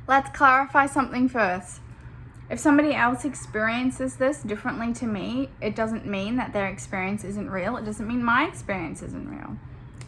Let's clarify something first. If somebody else experiences this differently to me, it doesn't mean that their experience isn't real. It doesn't mean my experience isn't real.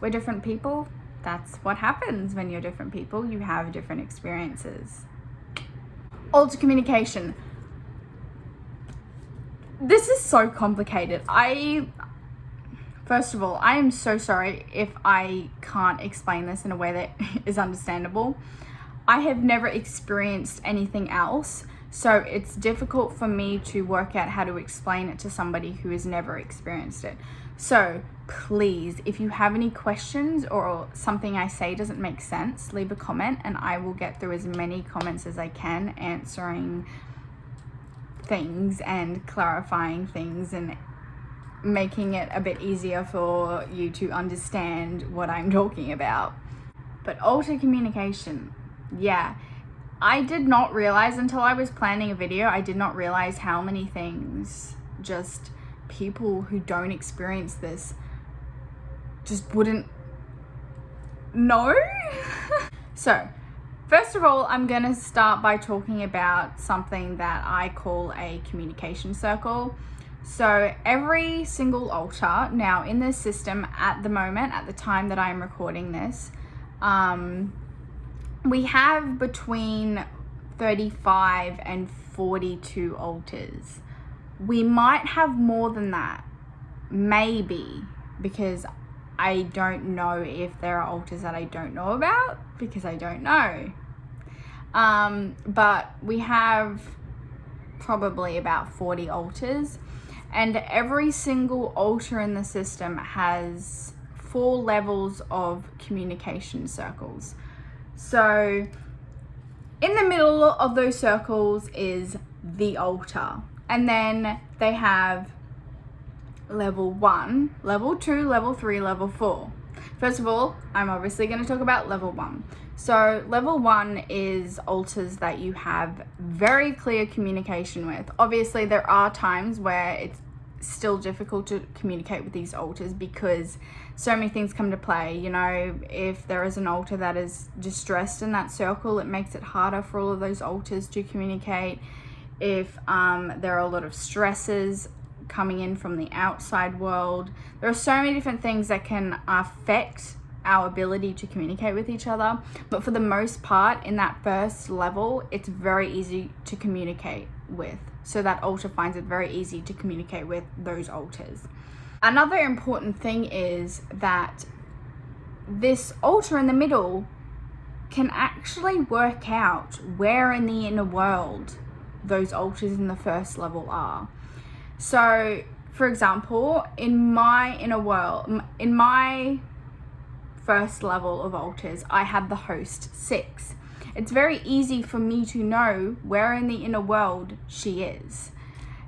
We're different people. That's what happens when you're different people. You have different experiences. Alter communication. This is so complicated. First of all, I am so sorry if I can't explain this in a way that is understandable. I have never experienced anything else, so it's difficult for me to work out how to explain it to somebody who has never experienced it. So please, if you have any questions or something I say doesn't make sense, leave a comment and I will get through as many comments as I can, answering things and clarifying things and making it a bit easier for you to understand what I'm talking about. But alter communication, yeah. I did not realize until I was planning a video, I did not realize how many things just people who don't experience this just wouldn't know. So, first of all, I'm gonna start by talking about something that I call a communication circle. So every single altar now in this system at the moment, at the time that I'm recording this, we have between 35 and 42 altars. We might have more than that, maybe, because I don't know if there are altars that I don't know about, because I don't know. But we have probably about 40 altars, and every single altar in the system has 4 levels of communication circles. So in the middle of those circles is the altar, and then they have level 1, level 2, level 3, level 4. First of all, I'm obviously going to talk about level 1. So level 1 is altars that you have very clear communication with. Obviously, there are times where it's still difficult to communicate with these altars because so many things come to play. You know, if there is an altar that is distressed in that circle, it makes it harder for all of those altars to communicate. If there are a lot of stresses coming in from the outside world, there are so many different things that can affect our ability to communicate with each other. But for the most part, in that first level, it's very easy to communicate with. So that altar finds it very easy to communicate with those altars. Another important thing is that this altar in the middle can actually work out where in the inner world those altars in the first level are. So, for example, in my inner world, in my first level of altars, I had the host 6. It's very easy for me to know where in the inner world she is.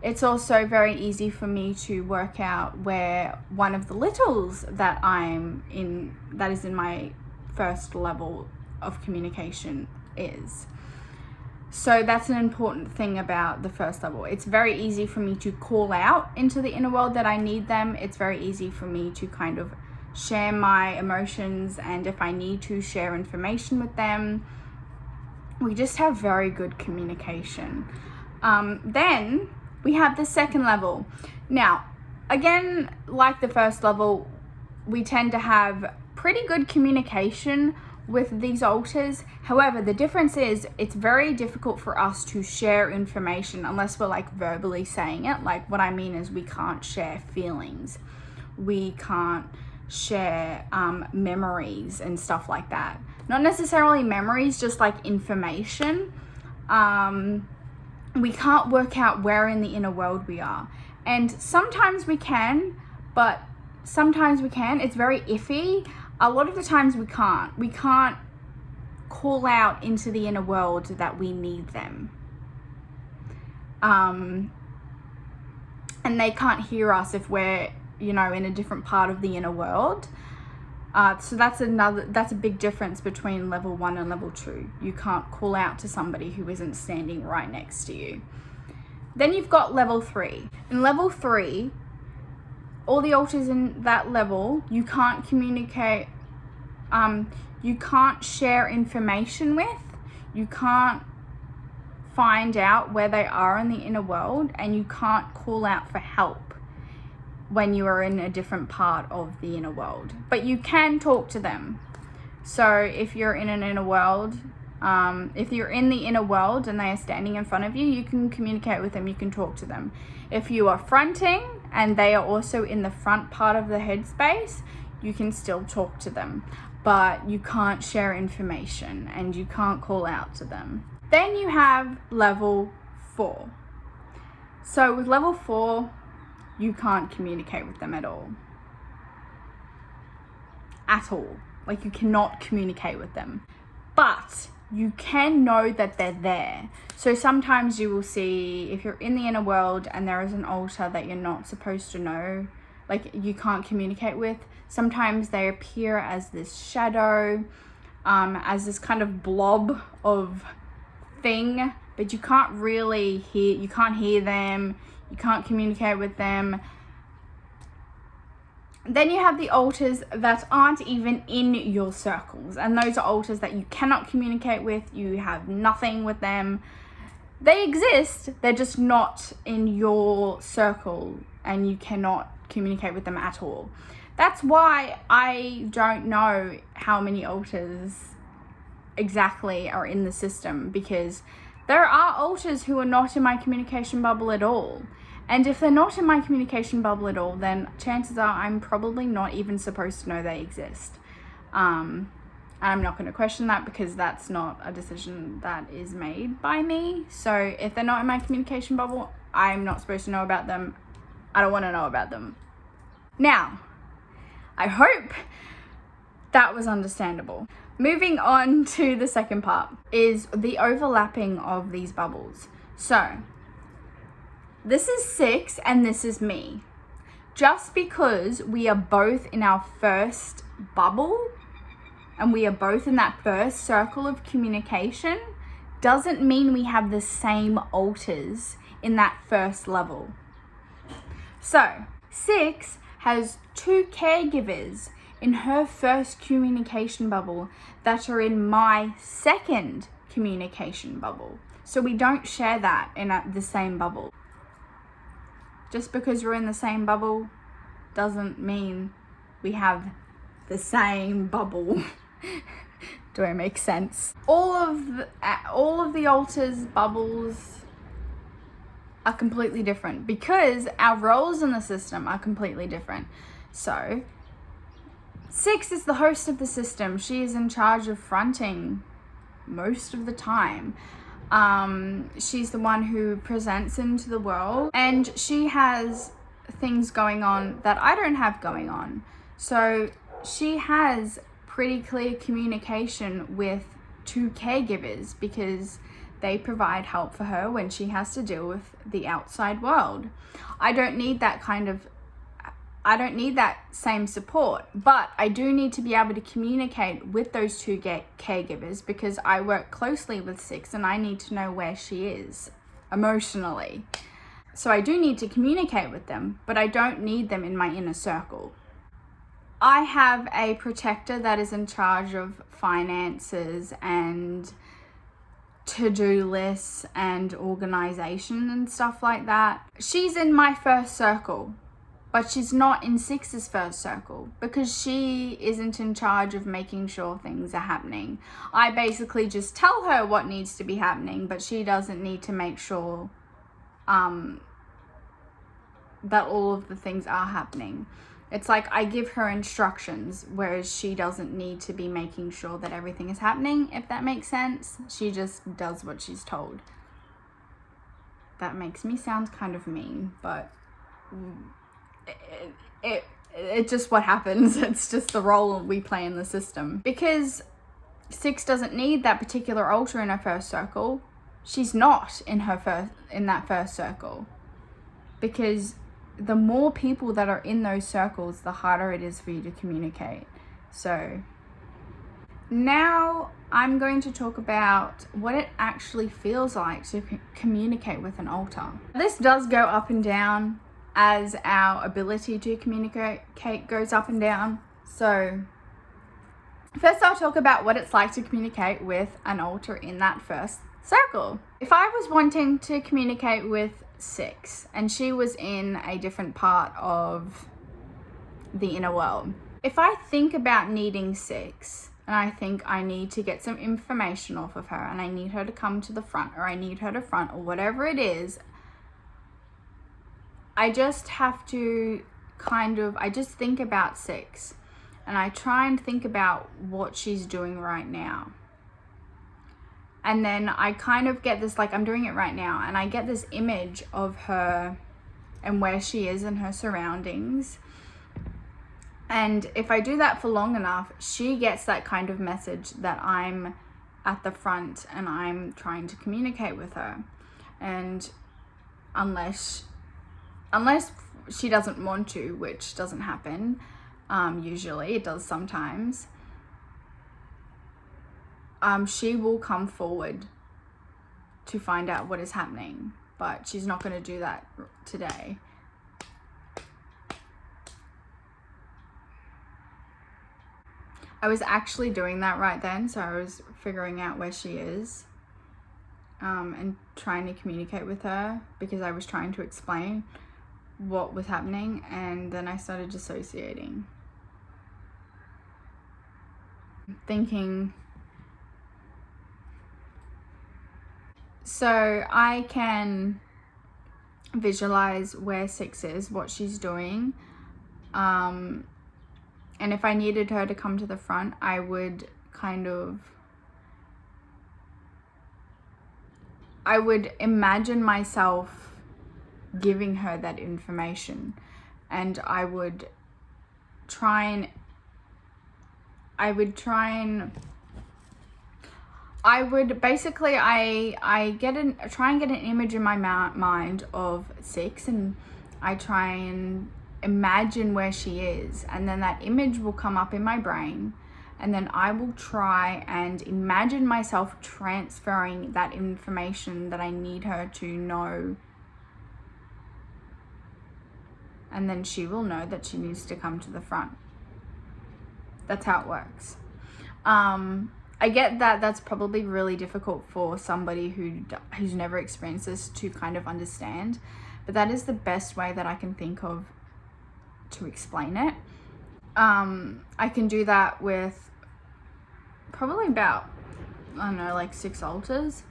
It's also very easy for me to work out where one of the littles that I'm in, that is in my first level of communication, is. So that's an important thing about the first level. It's very easy for me to call out into the inner world that I need them. It's very easy for me to kind of share my emotions, and if I need to share information with them, we just have very good communication. Then we have the second level. Now, again, like the first level, we tend to have pretty good communication with these altars. However, the difference is it's very difficult for us to share information unless we're like verbally saying it. Like, what I mean is we can't share feelings. We can't share memories and stuff like that. Not necessarily memories, just like information. We can't work out where in the inner world we are. And sometimes we can, but sometimes we can. It's very iffy. A lot of the times we can't. We can't call out into the inner world that we need them. And they can't hear us if we're, you know, in a different part of the inner world. So that's a big difference between level 1 and level 2. You can't call out to somebody who isn't standing right next to you. Then you've got level 3. In level 3, all the altars in that level, you can't communicate, you can't share information with, You can't find out where they are in the inner world, and you can't call out for help when you are in a different part of the inner world. But you can talk to them. So if you're in an inner world, if you're in the inner world and they are standing in front of you, you can communicate with them, you can talk to them. If you are fronting and they are also in the front part of the headspace, you can still talk to them, but you can't share information and you can't call out to them. Then you have level 4. So with level 4, you can't communicate with them at all. At all. Like, you cannot communicate with them. But you can know that they're there. So sometimes you will see, if you're in the inner world and there is an altar that you're not supposed to know, like you can't communicate with, sometimes they appear as this shadow, as this kind of blob of thing, but you can't really hear, you can't hear them, you can't communicate with them. Then you have the altars that aren't even in your circles, and those are altars that you cannot communicate with, you have nothing with them. They exist, they're just not in your circle and you cannot communicate with them at all. That's why I don't know how many altars exactly are in the system, because there are altars who are not in my communication bubble at all. And if they're not in my communication bubble at all, then chances are I'm probably not even supposed to know they exist. I'm not going to question that, because that's not a decision that is made by me. So if they're not in my communication bubble, I'm not supposed to know about them. I don't want to know about them. Now, I hope that was understandable. Moving on to the second part is the overlapping of these bubbles. So this is 6 and this is me. Just because we are both in our first bubble and we are both in that first circle of communication doesn't mean we have the same altars in that first level. So 6 has 2 caregivers in her first communication bubble that are in my second communication bubble. So we don't share that in the same bubble. Just because we're in the same bubble doesn't mean we have the same bubble. Do I make sense? All of the altars bubbles are completely different because our roles in the system are completely different. So 6 is the host of the system. She is in charge of fronting most of the time. She's the one who presents into the world, and she has things going on that I don't have going on. So she has pretty clear communication with 2 caregivers because they provide help for her when she has to deal with the outside world. I don't need that same support, but I do need to be able to communicate with those 2 caregivers because I work closely with 6 and I need to know where she is emotionally. So I do need to communicate with them, but I don't need them in my inner circle. I have a protector that is in charge of finances and to-do lists and organization and stuff like that. She's in my first circle, but she's not in 6's first circle because she isn't in charge of making sure things are happening. I basically just tell her what needs to be happening, but she doesn't need to make sure that all of the things are happening. It's like I give her instructions, whereas she doesn't need to be making sure that everything is happening, if that makes sense. She just does what she's told. That makes me sound kind of mean, but it's just what happens. It's just the role we play in the system. Because 6 doesn't need that particular altar in her first circle. She's not in that first circle. Because the more people that are in those circles, the harder it is for you to communicate. So now I'm going to talk about what it actually feels like to communicate with an altar. This does go up and down as our ability to communicate goes up and down. So First, I'll talk about what it's like to communicate with an altar in that first circle. If I was wanting to communicate with 6 and she was in a different part of the inner world, if I think about needing 6 and I think I need to get some information off of her and I need her to come to the front, or I need her to front, or whatever it is, I just have to I just think about 6 and I try and think about what she's doing right now. And then I kind of get this, like I'm doing it right now, and I get this image of her and where she is in her surroundings. And if I do that for long enough, she gets that kind of message that I'm at the front and I'm trying to communicate with her. And unless she doesn't want to, which doesn't happen, usually, it does sometimes, she will come forward to find out what is happening, but she's not going to do that today. I was actually doing that right then, so I was figuring out where she is, and trying to communicate with her because I was trying to explain what was happening, and then I started dissociating. Thinking, so I can visualize where 6 is, what she's doing, and if I needed her to come to the front, I would imagine myself giving her that information, and I would try and basically try and get an image in my mind of 6, and I try and imagine where she is, and then that image will come up in my brain, and then I will try and imagine myself transferring that information that I need her to know, and then she will know that she needs to come to the front. That's how it works. I get that that's probably really difficult for somebody who's never experienced this to kind of understand, but that is the best way that I can think of to explain it. I can do that with probably about, I don't know, like 6 altars.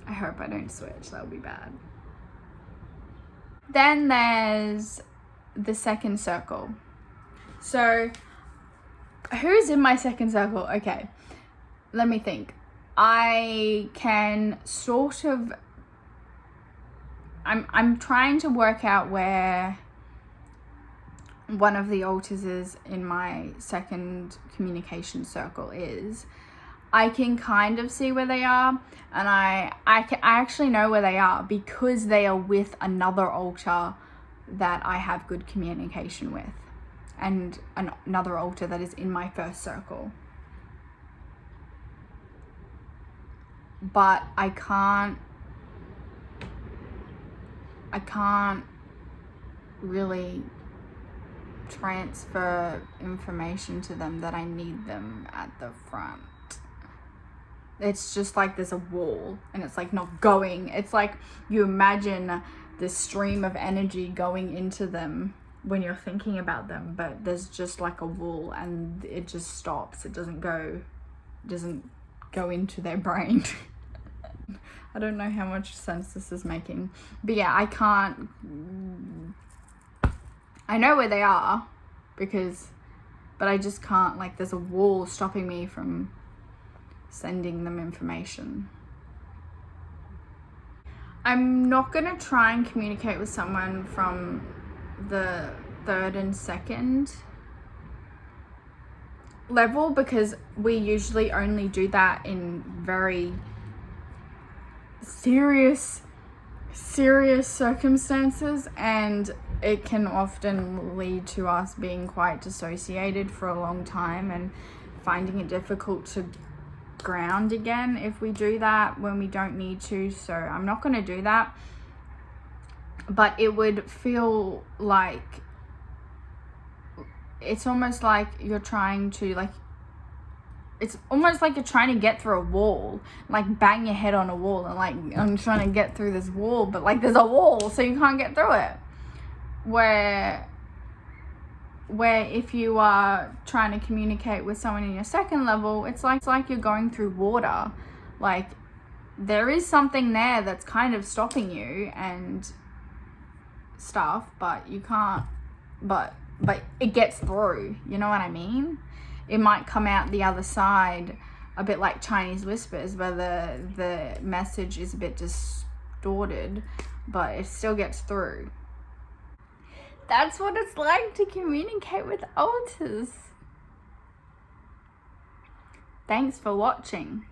I hope I don't switch, that would be bad. Then there's the second circle. So who's in my second circle? Okay, let me think. I can sort of, I'm trying to work out where one of the altars is in my second communication circle is. I can kind of see where they are, and I actually know where they are because they are with another altar that I have good communication with, and another altar that is in my first circle. But I can't really transfer information to them that I need them at the front. It's just like there's a wall and it's like not going. It's like you imagine the stream of energy going into them when you're thinking about them, but there's just like a wall and it just stops. It doesn't go into their brain. I don't know how much sense this is making, but yeah, I know where they are but I just can't, like, there's a wall stopping me from sending them information. I'm not going to try and communicate with someone from the third and second level because we usually only do that in very serious circumstances, and it can often lead to us being quite dissociated for a long time and finding it difficult to ground again if we do that when we don't need to. So I'm not going to do that, but it would feel like it's almost like you're trying to, like, it's almost like you're trying to get through a wall, like bang your head on a wall, and like, I'm trying to get through this wall, but like there's a wall, so you can't get through it. Where if you are trying to communicate with someone in your second level, it's like you're going through water. Like, there is something there that's kind of stopping you and stuff, but you can't, but it gets through, you know what I mean? It might come out the other side a bit like Chinese whispers, where the message is a bit distorted, but it still gets through. That's what it's like to communicate with alters. Thanks for watching.